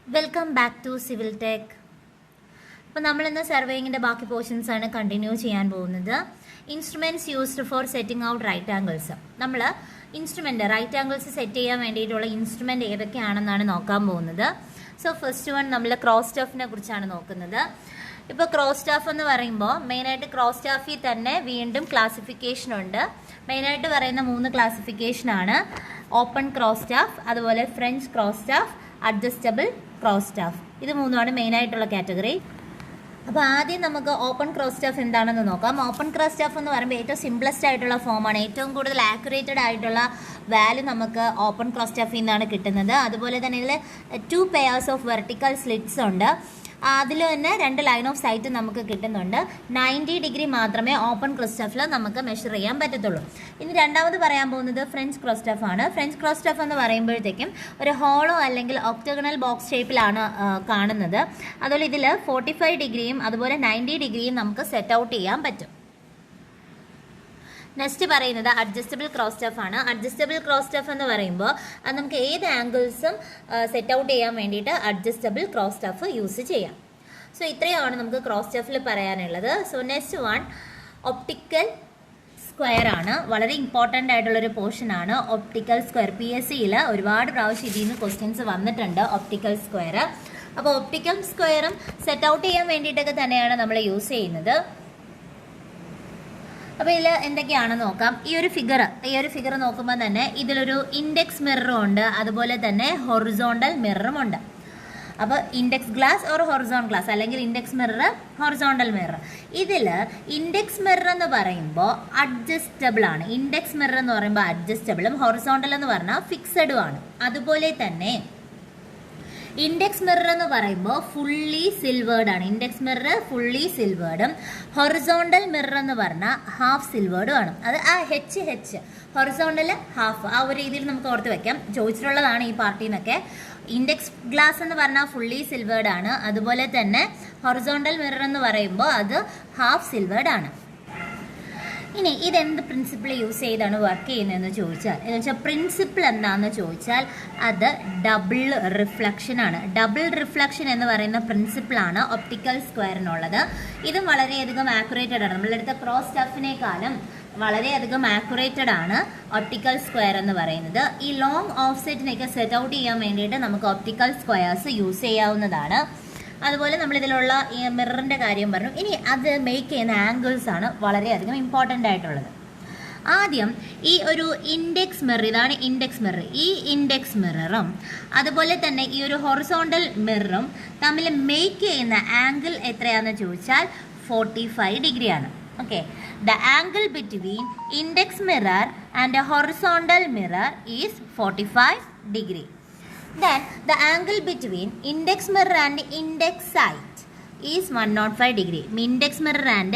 Welcome back to Civil Tech. അപ്പോൾ നമ്മളിന്ന് സർവേയിങ്ങിൻ്റെ ബാക്കി പോർഷൻസാണ് കണ്ടിന്യൂ ചെയ്യാൻ പോകുന്നത്. Instruments used for setting out right angles. നമ്മൾ ഇൻസ്ട്രുമെൻറ്റ് റൈറ്റ് ആംഗിൾസ് സെറ്റ് ചെയ്യാൻ വേണ്ടിയിട്ടുള്ള ഇൻസ്ട്രുമെൻറ്റ് ഏതൊക്കെയാണെന്നാണ് നോക്കാൻ പോകുന്നത്. സോ ഫസ്റ്റ് വൺ നമ്മൾ ക്രോസ് സ്റ്റാഫിനെ കുറിച്ചാണ് നോക്കുന്നത്. ഇപ്പോൾ ക്രോസ് സ്റ്റാഫ് എന്ന് പറയുമ്പോൾ മെയിനായിട്ട് ക്രോസ് സ്റ്റാഫിൽ തന്നെ വീണ്ടും ക്ലാസിഫിക്കേഷൻ ഉണ്ട്. മെയിനായിട്ട് പറയുന്ന 3 ക്ലാസിഫിക്കേഷനാണ്: ഓപ്പൺ ക്രോസ് സ്റ്റാഫ്, അതുപോലെ French cross staff, adjustable cross staff. ഇത് 3ആണ് മെയിനായിട്ടുള്ള കാറ്റഗറി. അപ്പോൾ ആദ്യം നമുക്ക് ഓപ്പൺ ക്രോസ് സ്റ്റാഫ് എന്താണെന്ന് നോക്കാം. ഓപ്പൺ ക്രോസ് സ്റ്റാഫ് എന്ന് പറയുമ്പോൾ ഏറ്റവും സിംപ്ലസ്റ്റ് ആയിട്ടുള്ള ഫോമാണ്. ഏറ്റവും കൂടുതൽ ആക്യുറേറ്റഡ് ആയിട്ടുള്ള വാല്യൂ നമുക്ക് ഓപ്പൺ ക്രോസ് സ്റ്റാഫിൽ നിന്നാണ് കിട്ടുന്നത്. അതുപോലെ തന്നെ ഇതിൽ 2 pairs ഓഫ് വെർട്ടിക്കൽ സ്ലിറ്റ്സ് ഉണ്ട്. അതിൽ തന്നെ 2 ലൈൻ ഓഫ് സൈറ്റ് നമുക്ക് കിട്ടുന്നുണ്ട്. 90 ഡിഗ്രി മാത്രമേ ഓപ്പൺ ക്രോസ് സ്റ്റാഫിൽ നമുക്ക് മെഷർ ചെയ്യാൻ പറ്റത്തുള്ളൂ. ഇനി രണ്ടാമത് പറയാൻ പോകുന്നത് ഫ്രഞ്ച് ക്രോസ് സ്റ്റാഫ് ആണ്. ഫ്രഞ്ച് ക്രോസ് സ്റ്റാഫ് എന്ന് പറയുമ്പോഴത്തേക്കും ഒരു ഹോളോ അല്ലെങ്കിൽ ഒക്ടഗണൽ ബോക്സ് ഷേപ്പിലാണ് കാണുന്നത്. അതുപോലെ ഇതിൽ 45 ഡിഗ്രിയും അതുപോലെ 90 ഡിഗ്രിയും നമുക്ക് സെറ്റ് ഔട്ട് ചെയ്യാൻ പറ്റും. നെക്സ്റ്റ് പറയുന്നത് അഡ്ജസ്റ്റബിൾ ക്രോസ് സ്റ്റാഫ് ആണ്. അഡ്ജസ്റ്റബിൾ ക്രോസ് സ്റ്റാഫ് എന്ന് പറയുമ്പോൾ അത് നമുക്ക് ഏത് ആംഗിൾസും സെറ്റ് ഔട്ട് ചെയ്യാൻ വേണ്ടിയിട്ട് അഡ്ജസ്റ്റബിൾ ക്രോസ് സ്റ്റാഫ് യൂസ് ചെയ്യാം. സോ ഇത്രയാണ് നമുക്ക് ക്രോസ് സ്റ്റാഫിൽ പറയാനുള്ളത്. So next one optical square ആണ്. വളരെ ഇമ്പോർട്ടൻ്റ് ആയിട്ടുള്ളൊരു പോർഷൻ ആണ് ഒപ്റ്റിക്കൽ സ്ക്വയർ. PSCയിൽ ഒരുപാട് പ്രാവശ്യം ഇതിൽ നിന്ന് ക്വസ്റ്റ്യൻസ് വന്നിട്ടുണ്ട് ഒപ്റ്റിക്കൽ സ്ക്വയർ. അപ്പോൾ ഒപ്റ്റിക്കൽ സ്ക്വയറും സെറ്റ് ഔട്ട് ചെയ്യാൻ വേണ്ടിയിട്ടൊക്കെ തന്നെയാണ് നമ്മൾ യൂസ് ചെയ്യുന്നത്. അപ്പോൾ ഇതിൽ എന്തൊക്കെയാണെന്ന് നോക്കാം. ഈ ഒരു ഫിഗർ നോക്കുമ്പോൾ തന്നെ ഇതിലൊരു ഇൻഡെക്സ് മിററും ഉണ്ട്, അതുപോലെ തന്നെ ഹൊറിസോണ്ടൽ മിററും ഉണ്ട്. അപ്പോൾ index glass or Horizon glass, അല്ലെങ്കിൽ ഇൻഡെക്സ് മിറർ, ഹൊറിസോണ്ടൽ മിറർ. ഇതിൽ ഇൻഡെക്സ് മിറർ എന്ന് പറയുമ്പോൾ അഡ്ജസ്റ്റബിൾ ആണ്. ഇൻഡെക്സ് മിറർ എന്ന് പറയുമ്പോൾ അഡ്ജസ്റ്റബിളും ഹൊറിസോണ്ടൽ എന്ന് പറഞ്ഞാൽ ഫിക്സഡും ആണ്. അതുപോലെ തന്നെ ഇൻഡെക്സ് മിറർ എന്ന് പറയുമ്പോൾ ഫുള്ളി സിൽവേർഡ് ആണ്. ഇൻഡെക്സ് മിറർ ഫുള്ളി സിൽവേർഡും ഹൊറിസോണ്ടൽ മിറർ എന്ന് പറഞ്ഞാൽ ഹാഫ് സിൽവേർഡും ആണ്. അത് ആ H ഹൊറിസോണ്ടൽ ഹാഫ്, ആ ഒരു രീതിയിൽ നമുക്ക് ഓർത്ത് വെക്കാം. ചോദിച്ചിട്ടുള്ളതാണ് ഈ പാർട്ടിൽ നിന്നൊക്കെ. ഇൻഡെക്സ് ഗ്ലാസ് എന്ന് പറഞ്ഞാൽ ഫുള്ളി സിൽവേർഡ് ആണ്. അതുപോലെ തന്നെ ഹൊറിസോണ്ടൽ മിറർ എന്ന് പറയുമ്പോൾ അത് ഹാഫ് സിൽവേർഡ് ആണ്. ഇനി ഇതെന്ത് പ്രിൻസിപ്പിൾ യൂസ് ചെയ്താണ് വർക്ക് ചെയ്യുന്നതെന്ന് ചോദിച്ചാൽ, എന്ന് വെച്ചാൽ പ്രിൻസിപ്പിൾ എന്താണെന്ന് ചോദിച്ചാൽ അത് ഡബിൾ റിഫ്ലക്ഷൻ ആണ്. ഡബിൾ റിഫ്ലക്ഷൻ എന്ന് പറയുന്ന പ്രിൻസിപ്പിളാണ് ഒപ്റ്റിക്കൽ സ്ക്വയറിനുള്ളത്. ഇതും വളരെയധികം ആക്യുറേറ്റഡ് ആണ്. നമ്മളെടുത്ത ക്രോസ് സ്റ്റാഫിനേക്കാളും വളരെയധികം ആക്യുറേറ്റഡ് ആണ് ഒപ്റ്റിക്കൽ സ്ക്വയർ എന്ന് പറയുന്നത്. ഈ ലോങ് ഓഫ്സെറ്റിനൊക്കെ സെറ്റ് ഔട്ട് ചെയ്യാൻ വേണ്ടിയിട്ട് നമുക്ക് ഒപ്റ്റിക്കൽ സ്ക്വയേഴ്സ് യൂസ് ചെയ്യാവുന്നതാണ്. അതുപോലെ നമ്മളിതിലുള്ള ഈ മിററിൻ്റെ കാര്യം പറഞ്ഞു. ഇനി അത് മേക്ക് ചെയ്യുന്ന ആംഗിൾസ് ആണ് വളരെയധികം ഇമ്പോർട്ടൻ്റ് ആയിട്ടുള്ളത്. ആദ്യം ഈ ഒരു ഇൻഡെക്സ് മിറർ, ഇതാണ് ഇൻഡെക്സ് മിറർ. ഈ ഇൻഡെക്സ് മിററും അതുപോലെ തന്നെ ഈ ഒരു ഹൊറിസോണ്ടൽ മിററും തമ്മിൽ മേക്ക് ചെയ്യുന്ന ആംഗിൾ എത്രയാണെന്ന് ചോദിച്ചാൽ 45 ഡിഗ്രിയാണ്. Okay, the angle between index mirror and horizontal mirror is 45 degree. Then the angle between index mirror and index sight is 105 degree. Index mirror and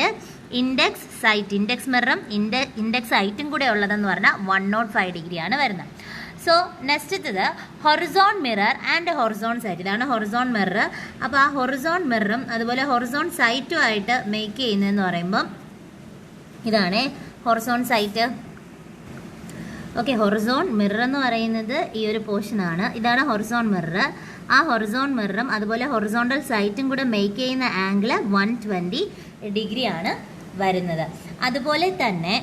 index sight, index mirror index sight കൂടെ ഉള്ളതെന്ന് പറഞ്ഞാൽ 105 degree ആണ് വരുന്നത്. So next ഇത് horizon mirror and horizon sight. ഇതാണ് horizon mirror. അപ്പോൾ ആ horizon മിററും അതുപോലെ ഹൊറിസോൺ സൈറ്റും ആയിട്ട് മേക്ക് ചെയ്യുന്നതെന്ന് പറയുമ്പം ഇതാണ് horizon sight. Okay, horizon mirror എന്ന് പറയുന്നത് ഈ ഒരു പോർഷനാണ്. ഇതാണ് ഹൊറിസോൺ മിറർ. ആ ഹൊറിസോൺ മിററും അതുപോലെ ഹൊറിസോണ്ടൽ സൈറ്റും കൂടെ മേക്ക് ചെയ്യുന്ന ആംഗിൾ 120 ഡിഗ്രിയാണ് വരുന്നത്. അതുപോലെ തന്നെ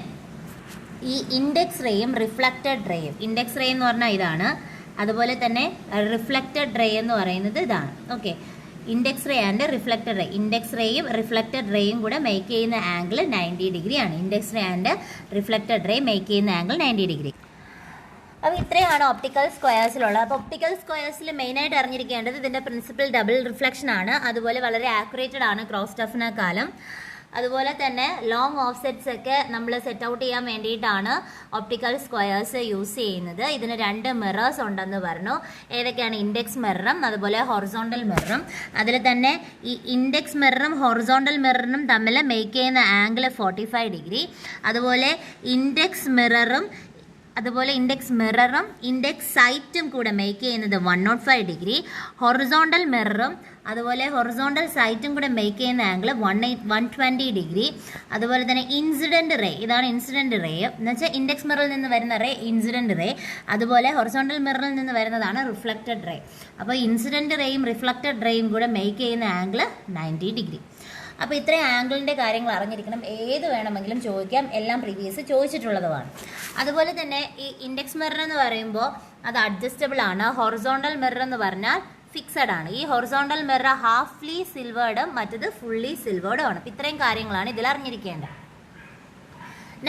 ഈ ഇൻഡെക്സ് റേയും റിഫ്ലക്റ്റഡ് റേയും, ഇൻഡെക്സ് റേ എന്ന് പറഞ്ഞാൽ ഇതാണ്. അതുപോലെ തന്നെ റിഫ്ലക്റ്റഡ് റേ എന്ന് പറയുന്നത് ഇതാണ്. Okay, index ray and reflected ray, index റേയും റിഫ്ലക്റ്റഡ് റേയും കൂടെ മേക്ക് ചെയ്യുന്ന ആംഗിൾ 90 ഡിഗ്രിയാണ്. Index ray and reflected ray make ചെയ്യുന്ന ആംഗിൾ 90 ഡിഗ്രി. അപ്പോൾ ഇത്രയാണ് ഒപ്റ്റിക്കൽ സ്ക്വയേഴ്സിലുള്ളത്. അപ്പോൾ ഒപ്റ്റിക്കൽ സ്ക്വയേഴ്സിൽ മെയിനായിട്ട് അറിഞ്ഞിരിക്കേണ്ടത് ഇതിൻ്റെ പ്രിൻസിപ്പിൾ ഡബിൾ റിഫ്ലക്ഷൻ ആണ്. അതുപോലെ വളരെ ആക്യുറേറ്റഡ് ആണ് ക്രോസ് സ്റ്റാഫിനേക്കാളും. അതുപോലെ തന്നെ ലോങ് ഓഫ്സെറ്റ്സ് ഒക്കെ നമ്മൾ സെറ്റ് ഔട്ട് ചെയ്യാൻ വേണ്ടിയിട്ടാണ് ഒപ്റ്റിക്കൽ സ്ക്വയേഴ്സ് യൂസ് ചെയ്യുന്നത്. ഇതിന് 2 മിറേഴ്സ് ഉണ്ടെന്ന് പറഞ്ഞു. ഏതൊക്കെയാണ്? ഇൻഡെക്സ് മിററും അതുപോലെ ഹൊറിസോണ്ടൽ മിററും. അതിൽ തന്നെ ഈ ഇൻഡെക്സ് മിററും ഹൊറിസോണ്ടൽ മിററും തമ്മിൽ മേക്ക് ചെയ്യുന്ന ആംഗിൾ 45 ഡിഗ്രി. അതുപോലെ ഇൻഡെക്സ് മിററും അതുപോലെ ഇൻഡെക്സ് മിററും ഇൻഡെക്സ് സൈറ്റും കൂടെ മേക്ക് ചെയ്യുന്നത് 105 ഡിഗ്രി, ഹൊറിസോണ്ടൽ മിററും അതുപോലെ ഹൊറിസോണ്ടൽ സൈറ്റും കൂടെ മേക്ക് ചെയ്യുന്ന ആംഗിൾ 120 ഡിഗ്രി. അതുപോലെ തന്നെ ഇൻസിഡൻറ്റ് റേ, ഇതാണ് ഇൻസിഡൻറ്റ് റേ എന്ന് വെച്ചാൽ ഇൻഡെക്സ് മിററിൽ നിന്ന് വരുന്ന റേ ഇൻസിഡൻറ്റ് റേ, അതുപോലെ ഹൊറിസോണ്ടൽ മിററിൽ നിന്ന് വരുന്നതാണ് റിഫ്ലക്റ്റഡ് റേ. അപ്പോൾ ഇൻസിഡൻറ്റ് റേയും റിഫ്ലക്റ്റഡ് റേയും കൂടെ മേക്ക് ചെയ്യുന്ന ആംഗിൾ 90 ഡിഗ്രി. അപ്പോൾ ഇത്രയും ആംഗിളിൻ്റെ കാര്യങ്ങൾ അറിഞ്ഞിരിക്കണം. ഏത് വേണമെങ്കിലും ചോദിക്കാം, എല്ലാം പ്രീവിയസ് ചോദിച്ചിട്ടുള്ളതുമാണ്. അതുപോലെ തന്നെ ഈ ഇൻഡെക്സ് മിറർ എന്ന് പറയുമ്പോൾ അത് അഡ്ജസ്റ്റബിൾ ആണ്. ഹൊറിസോണ്ടൽ മിറർ എന്ന് പറഞ്ഞാൽ ഫിക്സഡ് ആണ്. ഈ ഹൊറിസോണ്ടൽ മിറർ ഹാഫ്ലി സിൽവേർഡും മറ്റത് ഫുള്ളി സിൽവേർഡും ആണ്. അപ്പോൾ ഇത്രയും കാര്യങ്ങളാണ് ഇതിൽ അറിഞ്ഞിരിക്കേണ്ടത്.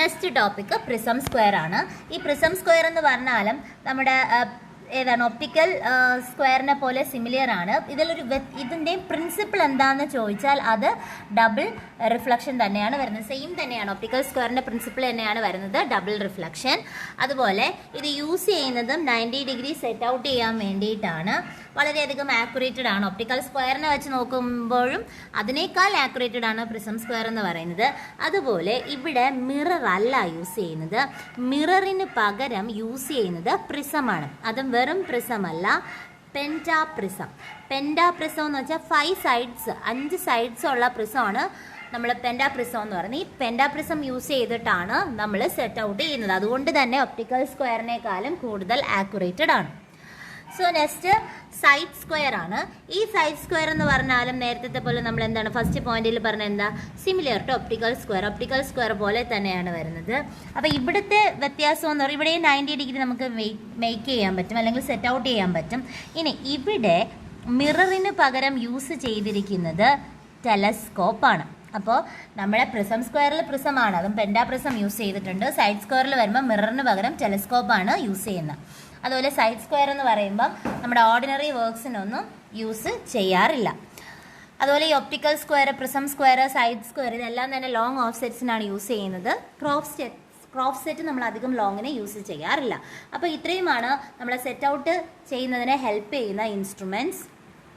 നെക്സ്റ്റ് ടോപ്പിക്ക് പ്രിസം സ്ക്വയർ ആണ്. ഈ പ്രിസം സ്ക്വയർ എന്ന് പറഞ്ഞാലും നമ്മുടെ ഏതാണ് ഒപ്റ്റിക്കൽ സ്ക്വയറിനെ പോലെ സിമിലിയർ ആണ്. ഇതിൻ്റെ പ്രിൻസിപ്പിൾ എന്താണെന്ന് ചോദിച്ചാൽ അത് ഡബിൾ റിഫ്ലക്ഷൻ തന്നെയാണ് വരുന്നത്. സെയിം തന്നെയാണ്, ഒപ്റ്റിക്കൽ സ്ക്വയറിൻ്റെ പ്രിൻസിപ്പിൾ തന്നെയാണ് വരുന്നത്, ഡബിൾ റിഫ്ലക്ഷൻ. അതുപോലെ ഇത് യൂസ് ചെയ്യുന്നതും 90 ഡിഗ്രി സെറ്റ് ഔട്ട് ചെയ്യാൻ വേണ്ടിയിട്ടാണ്. വളരെയധികം ആക്യുറേറ്റഡ് ആണ്. ഒപ്റ്റിക്കൽ സ്ക്വയറിനെ വെച്ച് നോക്കുമ്പോഴും അതിനേക്കാൾ ആക്യുറേറ്റഡ് ആണ് പ്രിസം സ്ക്വയർ എന്ന് പറയുന്നത്. അതുപോലെ ഇവിടെ മിറർ അല്ല യൂസ് ചെയ്യുന്നത്, മിററിന് പകരം യൂസ് ചെയ്യുന്നത് പ്രിസമാണ്. അതും വെറും പ്രിസം അല്ല, പെൻറ്റാപ്രിസം. പെൻറ്റാപ്രിസം എന്ന് വെച്ചാൽ 5 സൈഡ്സ് ഉള്ള പ്രിസമാണ് നമ്മൾ പെൻറ്റാപ്രിസം എന്ന് പറയുന്നത്. ഈ പെൻറ്റാപ്രിസം യൂസ് ചെയ്തിട്ടാണ് നമ്മൾ സെറ്റ് ഔട്ട് ചെയ്യുന്നത്. അതുകൊണ്ട് തന്നെ ഒപ്റ്റിക്കൽ സ്ക്വയറിനേക്കാളും കൂടുതൽ ആക്യുറേറ്റഡ് ആണ്. സോ നെക്സ്റ്റ് സൈഡ് സ്ക്വയർ ആണ്. ഈ സൈഡ് സ്ക്വയർ എന്ന് പറഞ്ഞാലും നേരത്തെ പോലെ നമ്മൾ എന്താണ് ഫസ്റ്റ് പോയിന്റിൽ പറഞ്ഞ എന്താ, similar to optical square. Optical square പോലെ തന്നെയാണ് വരുന്നത്. അപ്പോൾ ഇവിടുത്തെ വ്യത്യാസം എന്ന് പറയുമ്പോൾ ഇവിടെ 90 ഡിഗ്രി നമുക്ക് മേക്ക് ചെയ്യാൻ പറ്റും, അല്ലെങ്കിൽ സെറ്റ് ഔട്ട് ചെയ്യാൻ പറ്റും. ഇനി ഇവിടെ മിററിന് പകരം യൂസ് ചെയ്തിരിക്കുന്നത് ടെലസ്കോപ്പാണ്. അപ്പോൾ നമ്മുടെ പ്രിസം സ്ക്വയറിൽ പ്രിസമാണ്, അതും പെൻറ്റാപ്രിസം യൂസ് ചെയ്തിട്ടുണ്ട്. സൈഡ് സ്ക്വയറിൽ വരുമ്പോൾ മിററിന് പകരം ടെലസ്കോപ്പാണ് യൂസ് ചെയ്യുന്നത്. അതുപോലെ സൈഡ് സ്ക്വയർ എന്ന് പറയുമ്പം നമ്മുടെ ഓർഡിനറി വർക്ക്സിനൊന്നും യൂസ് ചെയ്യാറില്ല. അതുപോലെ ഈ optical square, prism square, side square ഇതെല്ലാം തന്നെ ലോങ് ഓഫ് സെറ്റ്സിനാണ് യൂസ് ചെയ്യുന്നത്. ക്രോപ്പ് സെറ്റ് നമ്മൾ അധികം ലോങ്ങിന് യൂസ് ചെയ്യാറില്ല. അപ്പോൾ ഇത്രയുമാണ് നമ്മളെ സെറ്റ് ഔട്ട് ചെയ്യുന്നതിനെ ഹെൽപ്പ് ചെയ്യുന്ന ഇൻസ്ട്രുമെൻറ്റ്സ്.